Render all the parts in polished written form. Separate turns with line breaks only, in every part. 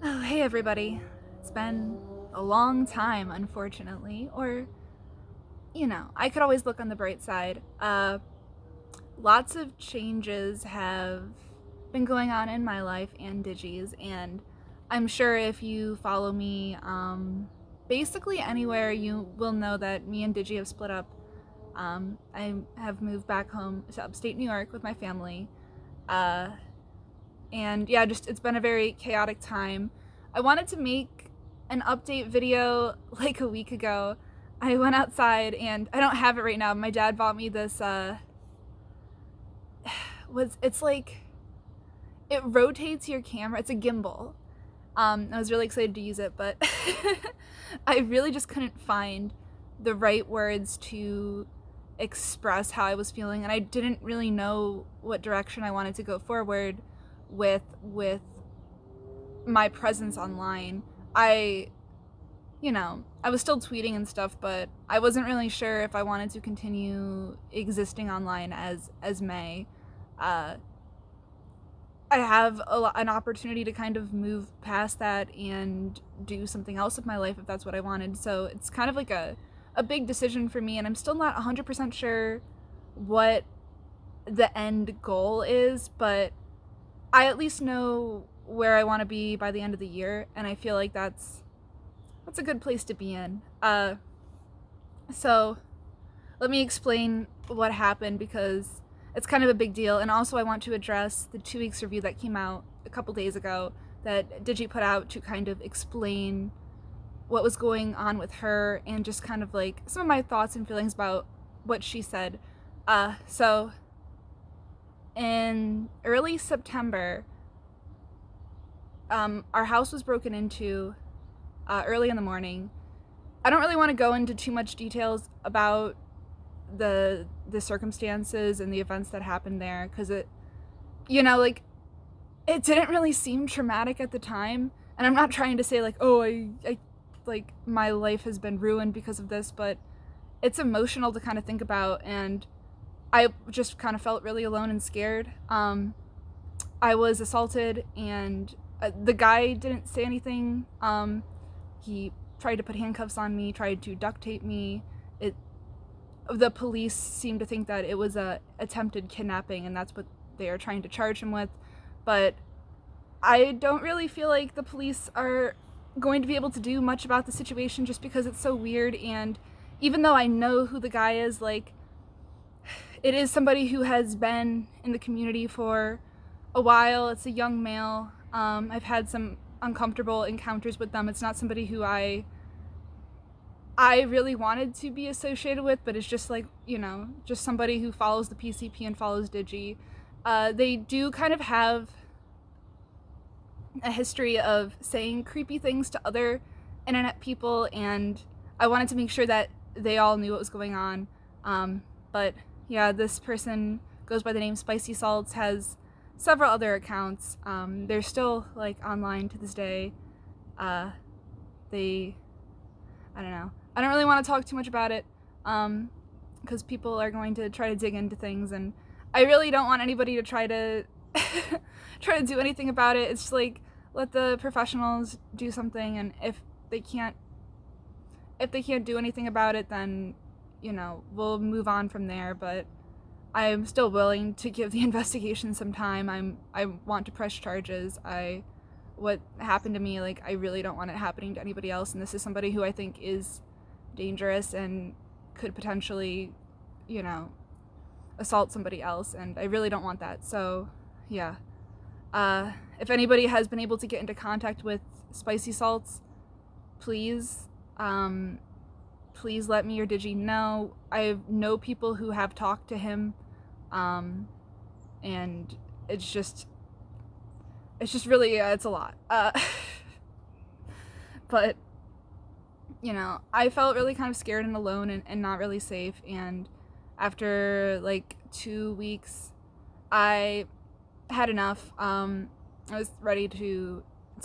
Oh, hey everybody. It's been a long time, unfortunately. Or, I could always look on the bright side. Lots of changes have been going on in my life and Digi's, and I'm sure if you follow me, basically anywhere, you will know that me and Digi have split up. I have moved back home to upstate New York with my family. Uh, and yeah, just it's been a very chaotic time. I wanted to make an update video like a week ago. I went outside and I don't have it right now. My dad bought me this was it's like it rotates your camera. It's a gimbal. I was really excited to use it, but I really just couldn't find the right words to express how I was feeling, and I didn't really know what direction I wanted to go forward with my presence online. I I was still tweeting and stuff, but I wasn't really sure if I wanted to continue existing online as May. Uh, I have an opportunity to kind of move past that and do something else with my life if that's what I wanted. So it's kind of like a big decision for me, and I'm still not 100% sure what the end goal is, but I at least know where I want to be by the end of the year, and I feel like that's a good place to be in. So let me explain what happened because it's kind of a big deal, and also I want to address the 2 weeks review that came out a couple days ago that Digi put out to kind of explain what was going on with her and just kind of like some of my thoughts and feelings about what she said. So in early September, our house was broken into early in the morning. I don't really want to go into too much details about the circumstances and the events that happened there because like it didn't really seem traumatic at the time, and I'm not trying to say like, oh, I like my life has been ruined because of this, but it's emotional to kind of think about, and I just kind of felt really alone and scared. I was assaulted, and the guy didn't say anything. He tried to put handcuffs on me, tried to duct tape me. The police seemed to think that it was a attempted kidnapping, and that's what they are trying to charge him with. But I don't really feel like the police are going to be able to do much about the situation just because it's so weird. And even though I know who the guy is, like, it is somebody who has been in the community for a while. It's a young male. I've had some uncomfortable encounters with them. It's not somebody who I really wanted to be associated with, but it's just like, just somebody who follows the PCP and follows Digi. They do kind of have a history of saying creepy things to other internet people, and I wanted to make sure that they all knew what was going on. But yeah, this person goes by the name Spicy Salts, has several other accounts. They're still like online to this day. They, I don't know. I don't really want to talk too much about it because people are going to try to dig into things, and I really don't want anybody to try to try to do anything about it. It's like, let the professionals do something, and if they can't do anything about it, then we'll move on from there. But I'm still willing to give the investigation some time. I want to press charges. What happened to me, like, I really don't want it happening to anybody else, and this is somebody who I think is dangerous and could potentially, assault somebody else, and I really don't want that. So, yeah. If anybody has been able to get into contact with Spicy Salts, please, please let me or Digi know. I know people who have talked to him, and it's just really, it's a lot. But I felt really kind of scared and alone and not really safe. And after like 2 weeks, I had enough. I was ready to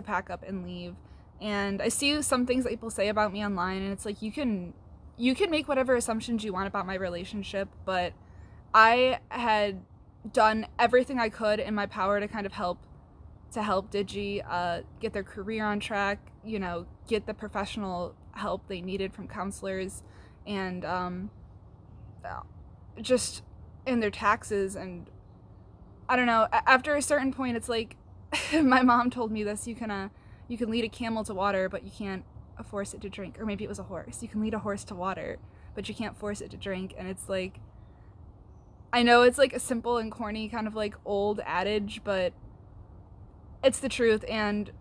pack up and leave. And I see some things that people say about me online, and it's like, you can make whatever assumptions you want about my relationship, but I had done everything I could in my power to kind of help to help Digi get their career on track, you know, get the professional help they needed from counselors, and just in their taxes. And I don't know, after a certain point, it's like, my mom told me this, you can lead a camel to water, but you can't force it to drink. Or maybe it was a horse. You can lead a horse to water, but you can't force it to drink. And it's like, I know it's like a simple and corny kind of like old adage, but it's the truth. And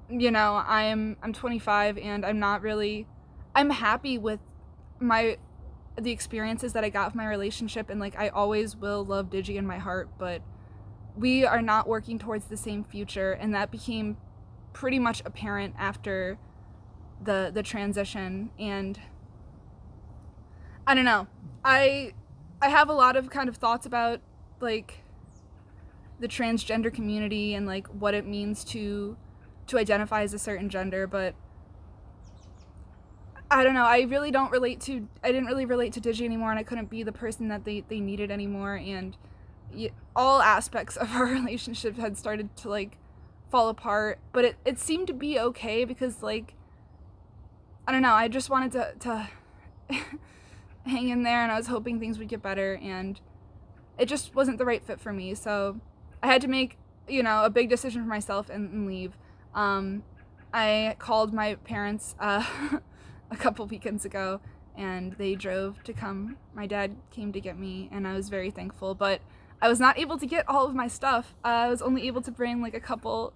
you know, I'm 25, and I'm happy with the experiences that I got from my relationship, and like I always will love Digi in my heart, but we are not working towards the same future, and that became pretty much apparent after the transition. And I don't know, I have a lot of kind of thoughts about like the transgender community and like what it means to identify as a certain gender, but I don't know, I didn't really relate to Digi anymore, and I couldn't be the person that they needed anymore, and all aspects of our relationship had started to like fall apart. But it seemed to be okay, because like, I don't know, I just wanted to hang in there, and I was hoping things would get better, and it just wasn't the right fit for me. So I had to make, you know, a big decision for myself and leave. I called my parents a couple weekends ago, and they drove to come. My dad came to get me, and I was very thankful, but I was not able to get all of my stuff. I was only able to bring like a couple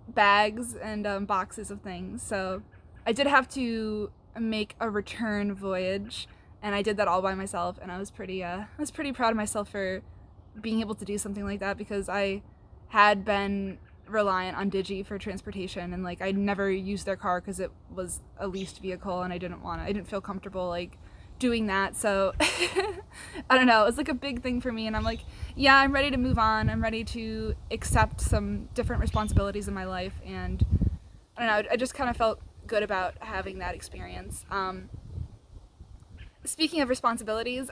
bags and boxes of things, so I did have to make a return voyage, and I did that all by myself, and I was pretty proud of myself for being able to do something like that, because I had been reliant on Digi for transportation, and like I never used their car because it was a leased vehicle, and I didn't feel comfortable like doing that. So I don't know, it was like a big thing for me, and I'm like, yeah, I'm ready to move on. I'm ready to accept some different responsibilities in my life, and I don't know, I just kind of felt good about having that experience. Speaking of responsibilities,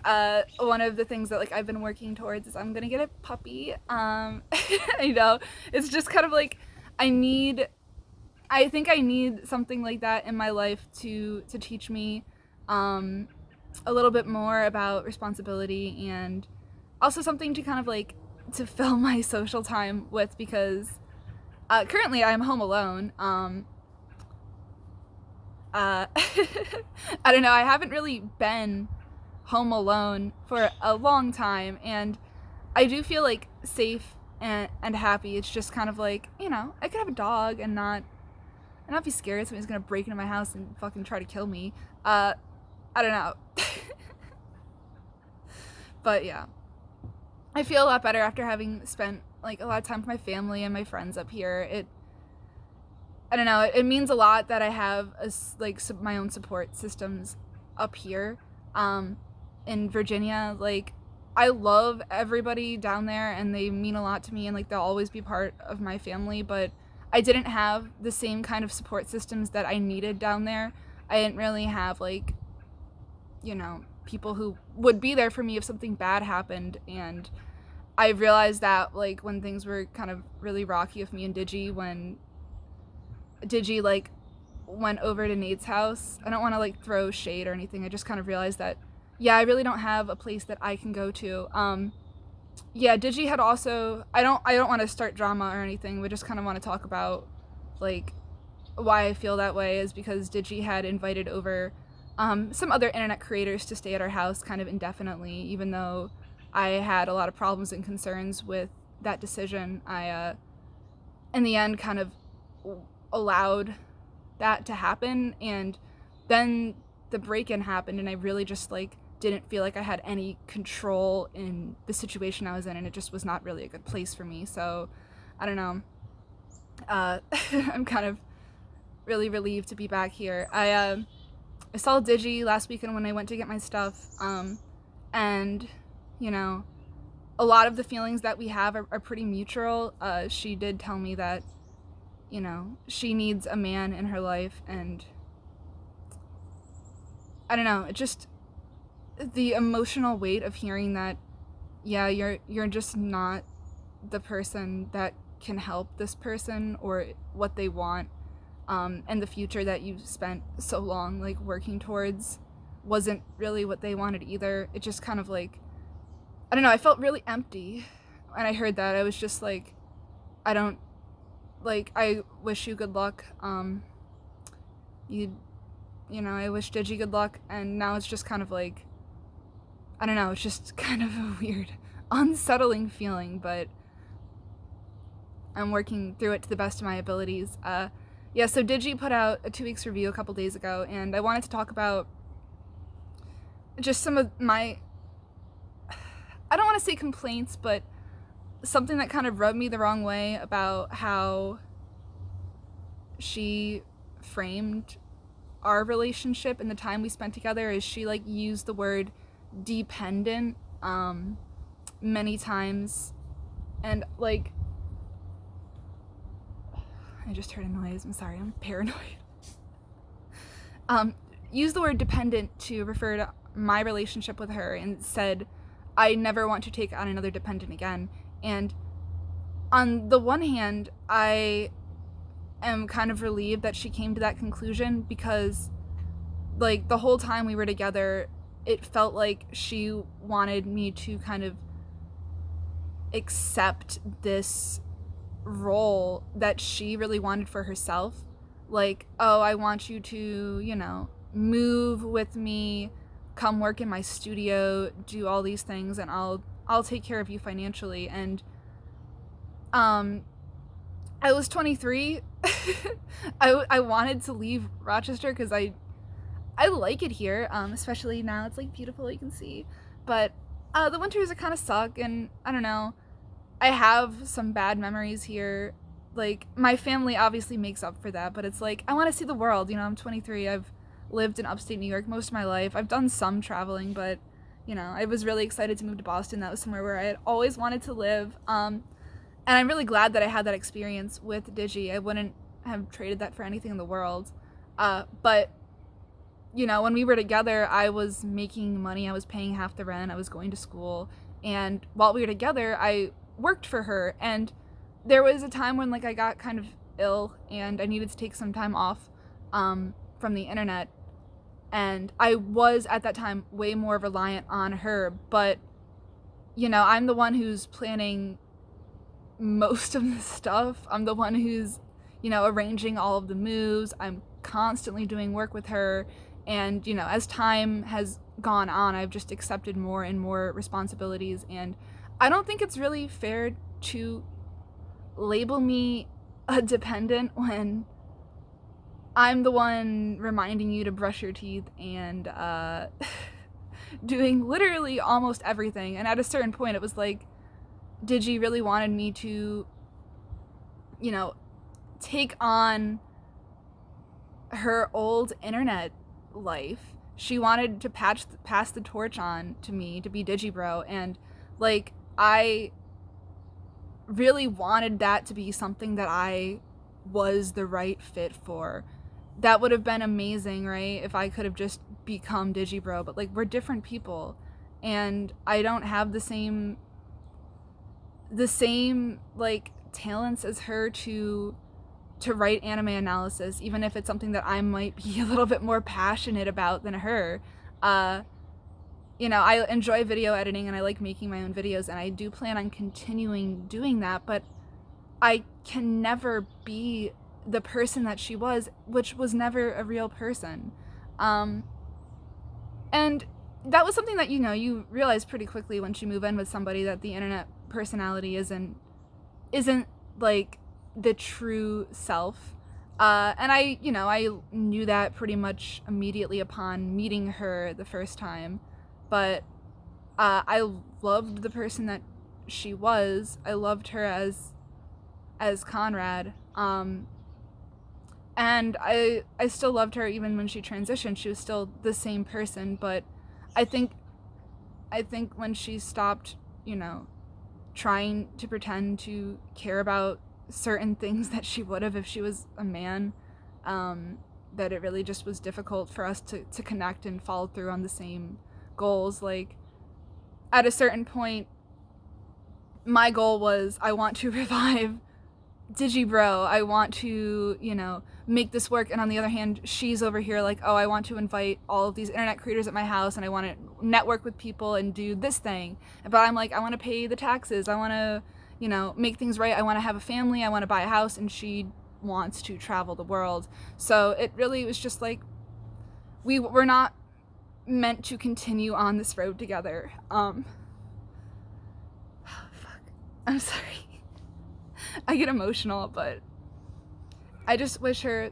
one of the things that like I've been working towards is I'm gonna get a puppy. I know, it's just kind of like I think I need something like that in my life to teach me a little bit more about responsibility, and also something to kind of like to fill my social time with, because currently I'm home alone. I don't know, I haven't really been home alone for a long time, and I do feel like safe and happy. It's just kind of like, you know, I could have a dog and not be scared somebody's gonna break into my house and fucking try to kill me. I don't know. But yeah, I feel a lot better after having spent like a lot of time with my family and my friends up here. I don't know, it means a lot that I have my own support systems up here in Virginia. Like, I love everybody down there, and they mean a lot to me, and like they'll always be part of my family, but I didn't have the same kind of support systems that I needed down there. I didn't really have like, you know, people who would be there for me if something bad happened. And I realized that like when things were kind of really rocky with me and Digi, when Digi like went over to Nate's house. I don't want to like throw shade or anything. I just kind of realized that, yeah, I really don't have a place that I can go to. Yeah, Digi had also, I don't want to start drama or anything. We just kind of want to talk about like why I feel that way, is because Digi had invited over some other internet creators to stay at our house kind of indefinitely, even though I had a lot of problems and concerns with that decision. I in the end kind of allowed that to happen, and then the break-in happened, and I really just like didn't feel like I had any control in the situation I was in, and it just was not really a good place for me. So I don't know, I'm kind of really relieved to be back here. I saw Digi last weekend when I went to get my stuff, and you know, a lot of the feelings that we have are pretty mutual. She did tell me that, you know, she needs a man in her life, and I don't know, it just, the emotional weight of hearing that, yeah, you're just not the person that can help this person or what they want, and the future that you've spent so long like working towards wasn't really what they wanted either. It just kind of like, I don't know, I felt really empty when I heard that. I was just like, I don't, like, I wish you good luck. I wish Digi good luck, and now it's just kind of like, I don't know, it's just kind of a weird, unsettling feeling, but I'm working through it to the best of my abilities. So Digi put out a 2 weeks review a couple days ago, and I wanted to talk about just some of my, I don't want to say complaints, but something that kind of rubbed me the wrong way about how she framed our relationship and the time we spent together. Is she like used the word dependent many times, and like, I just heard a noise, I'm sorry, I'm paranoid. Used the word dependent to refer to my relationship with her, and said, I never want to take on another dependent again. And on the one hand, I am kind of relieved that she came to that conclusion, because like the whole time we were together, it felt like she wanted me to kind of accept this role that she really wanted for herself. Like, oh, I want you to, move with me, come work in my studio, do all these things, and I'll take care of you financially. And I was 23. I wanted to leave Rochester because I like it here, especially now. It's like beautiful, you can see, but the winters kind of suck, and I don't know, I have some bad memories here. Like, my family obviously makes up for that, but it's like, I want to see the world. I'm 23. I've lived in upstate New York most of my life. I've done some traveling, but I was really excited to move to Boston. That was somewhere where I had always wanted to live. And I'm really glad that I had that experience with Digi. I wouldn't have traded that for anything in the world. But when we were together, I was making money. I was paying half the rent. I was going to school. And while we were together, I worked for her. And there was a time when like I got kind of ill and I needed to take some time off from the internet. And I was at that time way more reliant on her. But, I'm the one who's planning most of the stuff. I'm the one who's, arranging all of the moves. I'm constantly doing work with her. And, as time has gone on, I've just accepted more and more responsibilities. And I don't think it's really fair to label me a dependent when I'm the one reminding you to brush your teeth and doing literally almost everything. And at a certain point, it was like, Digi really wanted me to, take on her old internet life. She wanted to pass the torch on to me to be Digibro, and like I really wanted that to be something that I was the right fit for. That would have been amazing, right? If I could have just become Digibro, but like we're different people, and I don't have the same like talents as her to write anime analysis, even if it's something that I might be a little bit more passionate about than her. I enjoy video editing and I like making my own videos, and I do plan on continuing doing that, but I can never be the person that she was, which was never a real person. And that was something that, you realize pretty quickly once you move in with somebody, that the internet personality isn't like the true self. And I knew that pretty much immediately upon meeting her the first time. But I loved the person that she was. I loved her as Conrad. And I still loved her even when she transitioned. She was still the same person, but I think when she stopped, trying to pretend to care about certain things that she would have if she was a man, that it really just was difficult for us to connect and follow through on the same goals. Like, at a certain point, my goal was, I want to revive Digi bro, I want to, make this work. And on the other hand, she's over here like, oh, I want to invite all of these internet creators at my house and I want to network with people and do this thing. But I'm like, I want to pay the taxes. I want to, make things right. I want to have a family. I want to buy a house. And she wants to travel the world. So it really was just like, we're not meant to continue on this road together. Oh, fuck. I'm sorry. I get emotional, but I just wish her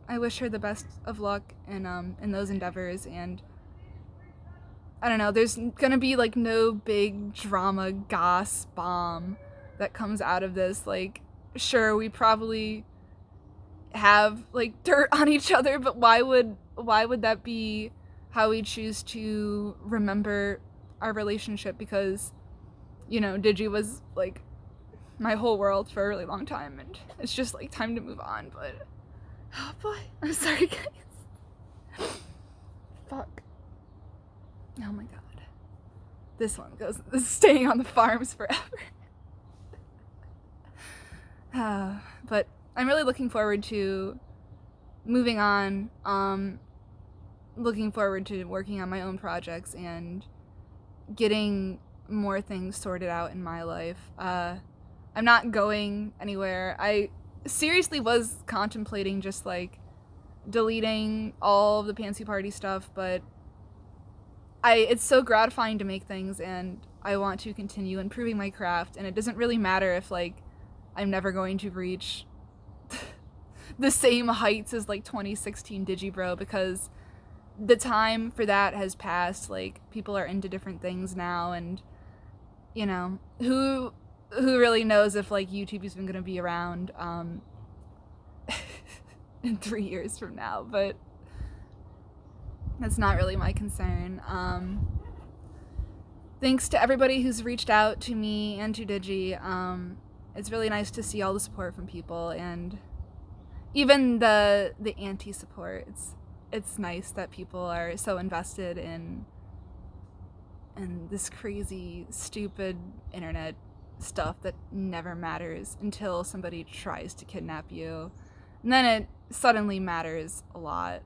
the best of luck in those endeavors. And I don't know, there's gonna be like no big drama goss bomb that comes out of this. Like, sure, we probably have like dirt on each other, but why would that be how we choose to remember our relationship? Because Digi was like my whole world for a really long time, and it's just like time to move on. But oh boy, I'm sorry guys. Fuck. Oh my god, this one goes staying on the farms forever. But I'm really looking forward to moving on, looking forward to working on my own projects and getting more things sorted out in my life. I'm not going anywhere. I seriously was contemplating just like deleting all of the Pansy Party stuff, but it's so gratifying to make things, and I want to continue improving my craft, and it doesn't really matter if like I'm never going to reach the same heights as like 2016 Digibro, because the time for that has passed. Like, people are into different things now, and who really knows if like YouTube is even going to be around in 3 years from now. But that's not really my concern. Thanks to everybody who's reached out to me and to Digi. It's really nice to see all the support from people, and even the anti-support. It's nice that people are so invested in this crazy, stupid internet stuff that never matters until somebody tries to kidnap you, and then it suddenly matters a lot.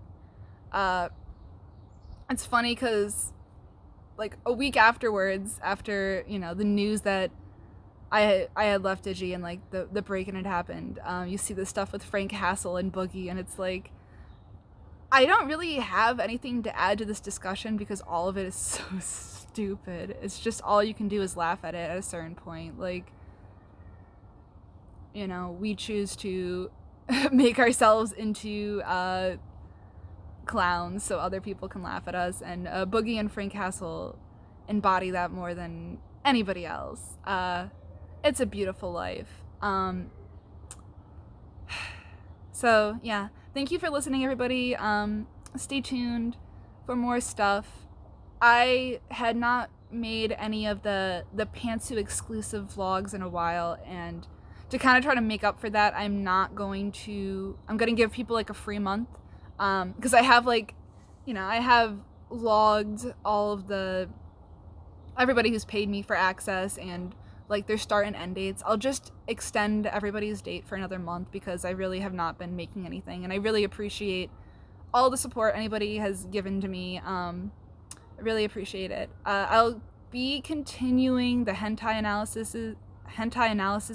It's funny because like a week afterwards, after the news that I had left Digi and like the break-in had happened, you see this stuff with Frank Hassel and Boogie, and it's like, I don't really have anything to add to this discussion because all of it is so stupid. It's just, all you can do is laugh at it at a certain point. Like, we choose to make ourselves into clowns so other people can laugh at us, and Boogie and Frank Hassel embody that more than anybody else. It's a beautiful life. So yeah, thank you for listening, everybody. Stay tuned for more stuff. I had not made any of the Pantsu exclusive vlogs in a while, and to kind of try to make up for that, I'm going to give people like a free month, because I have like, I have logged all of everybody who's paid me for access and like their start and end dates. I'll just extend everybody's date for another month because I really have not been making anything, and I really appreciate all the support anybody has given to me. I really appreciate it. I'll be continuing the hentai analysis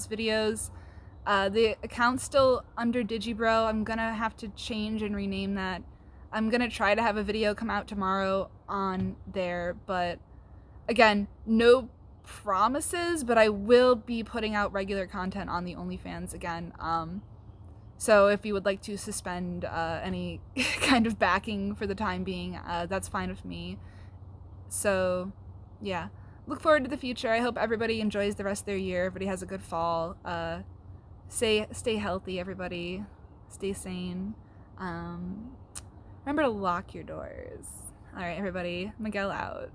videos. The account's still under Digibro. I'm gonna have to change and rename that. I'm gonna try to have a video come out tomorrow on there, but again, no promises, but I will be putting out regular content on the OnlyFans again. So if you would like to suspend any kind of backing for the time being, that's fine with me. So yeah, look forward to the future. I hope everybody enjoys the rest of their year. Everybody has a good fall. Stay healthy, everybody. Stay sane. Remember to lock your doors. All right, everybody. Miguel out.